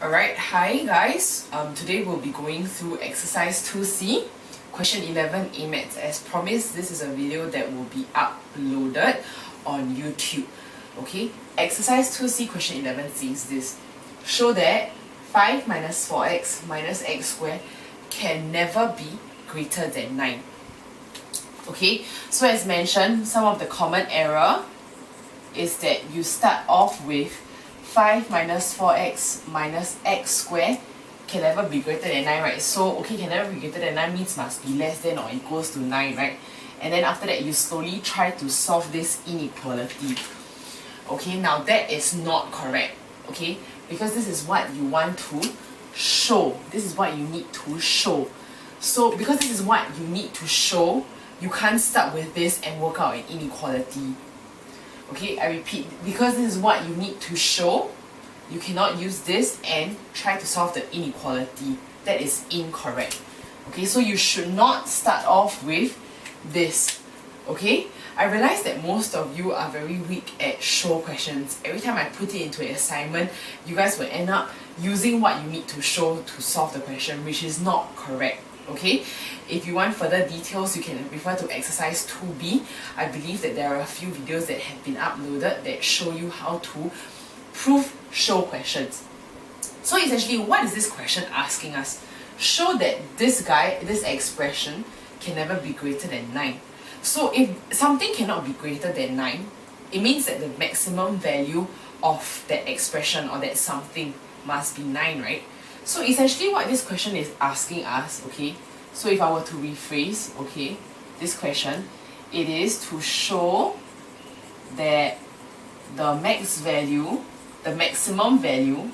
Alright, hi guys. Today we'll be going through exercise 2C, question 11 Amath. As promised, this is a video that will be uploaded on YouTube. Okay, exercise 2C question 11 says this. Show that 5 minus 4x minus x squared can never be greater than 9. Okay, so as mentioned, some of the common error is that you start off with 5 minus 4x minus x squared can never be greater than 9, right? So, okay, can never be greater than 9 means must be less than or equals to 9, right? And then after that, you slowly try to solve this inequality. Okay, now that is not correct, okay? Because this is what you want to show. This is what you need to show. So, because this is what you need to show, you can't start with this and work out an inequality. Okay, I repeat, because this is what you need to show, you cannot use this and try to solve the inequality. That is incorrect. Okay, so you should not start off with this. Okay, I realize that most of you are very weak at show questions. Every time I put it into an assignment, you guys will end up using what you need to show to solve the question, which is not correct. Okay, if you want further details, you can refer to exercise 2B. I believe that there are a few videos that have been uploaded that show you how to prove show questions. So essentially, what is this question asking us? Show that this expression can never be greater than 9. So if something cannot be greater than 9, it means that the maximum value of that expression or that something must be 9, right? So essentially what this question is asking us, okay, so if I were to rephrase, okay, this question, it is to show that the maximum value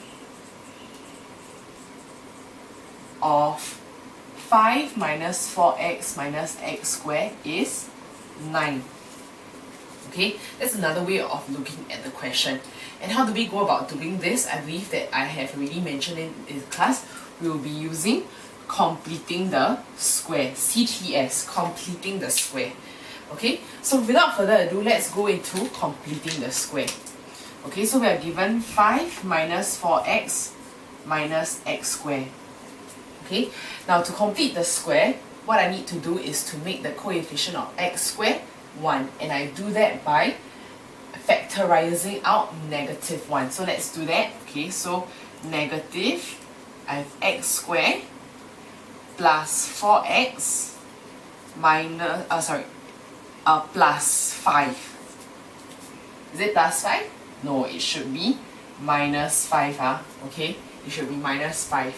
of 5 minus 4x minus x squared is 9. Okay, that's another way of looking at the question. And how do we go about doing this? I believe that I have already mentioned in class. We will be using completing the square, CTS, completing the square. Okay, so without further ado, let's go into completing the square. Okay, so we are given 5 minus 4x minus x squared. Okay, now to complete the square, what I need to do is to make the coefficient of x squared 1, and I do that by factorizing out -1. So let's do that. Okay, so negative, I have x squared plus 4x minus plus 5. Is it plus 5? No, it should be minus 5. Okay, it should be minus 5.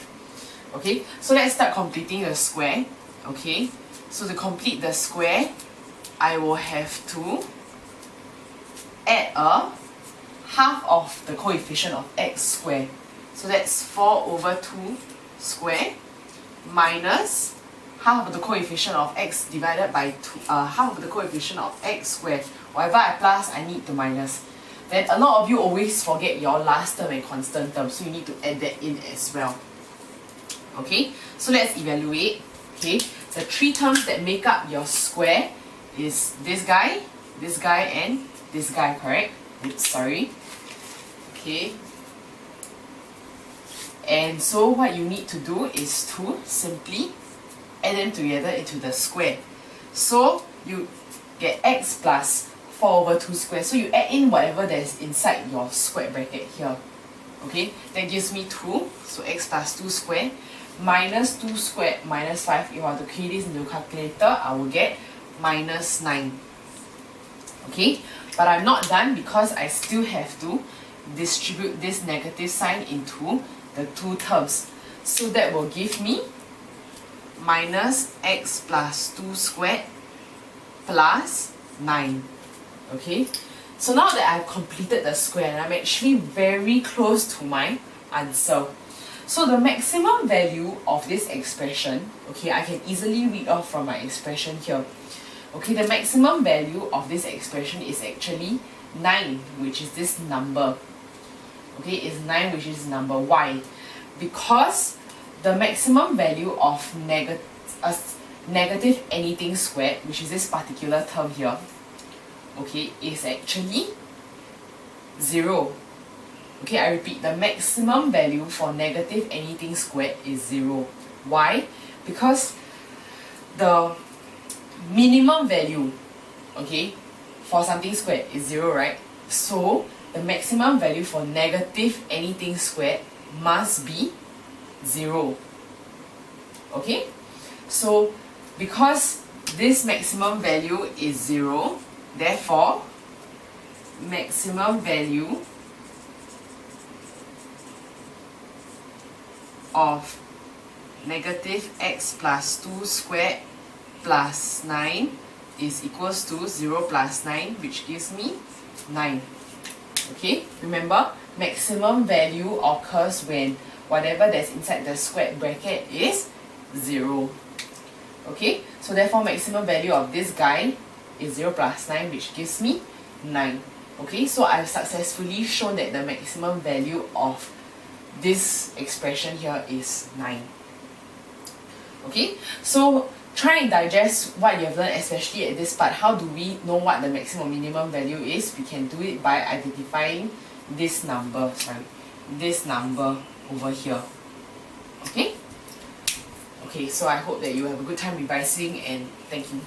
Okay, so let's start completing the square. Okay, so to complete the square, I will have to add a half of the coefficient of x squared. So that's 4 over 2 squared minus half of the coefficient of x divided by 2, half of the coefficient of x squared. Whatever I plus, I need to minus. Then a lot of you always forget your last term and constant term, so you need to add that in as well. Okay, so let's evaluate. Okay, the three terms that make up your square is this guy, and this guy, correct? Oops, sorry. Okay. And so what you need to do is to simply add them together into the square. So you get x plus 4 over 2 squared. So you add in whatever that is inside your square bracket here. Okay, that gives me 2. So x plus 2 squared minus 2 squared minus 5. If I want to key this into the calculator, I will get minus 9. Okay, but I'm not done because I still have to distribute this negative sign into the two terms. So that will give me minus x plus 2 squared plus 9. Okay, so now that I've completed the square, I'm actually very close to my answer. So the maximum value of this expression, okay, I can easily read off from my expression here. Okay, the maximum value of this expression is actually 9, which is this number. Okay, is 9, which is number. Why? Because the maximum value of negative anything squared, which is this particular term here, okay, is actually 0. Okay, I repeat, the maximum value for negative anything squared is 0. Why? Because the minimum value, okay, for something squared is 0, right? So the maximum value for negative anything squared must be 0. Okay? So because this maximum value is 0, therefore maximum value of negative x plus 2 squared plus 9 is equals to 0 plus 9, which gives me 9. Okay, remember, maximum value occurs when whatever that's inside the squared bracket is 0. Okay, so therefore maximum value of this guy is 0 plus 9, which gives me 9. Okay, so I've successfully shown that the maximum value of this expression here is 9. Okay, so try and digest what you have learned, especially at this part. How do we know what the maximum minimum value is? We can do it by identifying this number, this number over here. Okay? Okay, so I hope that you have a good time revising, and thank you.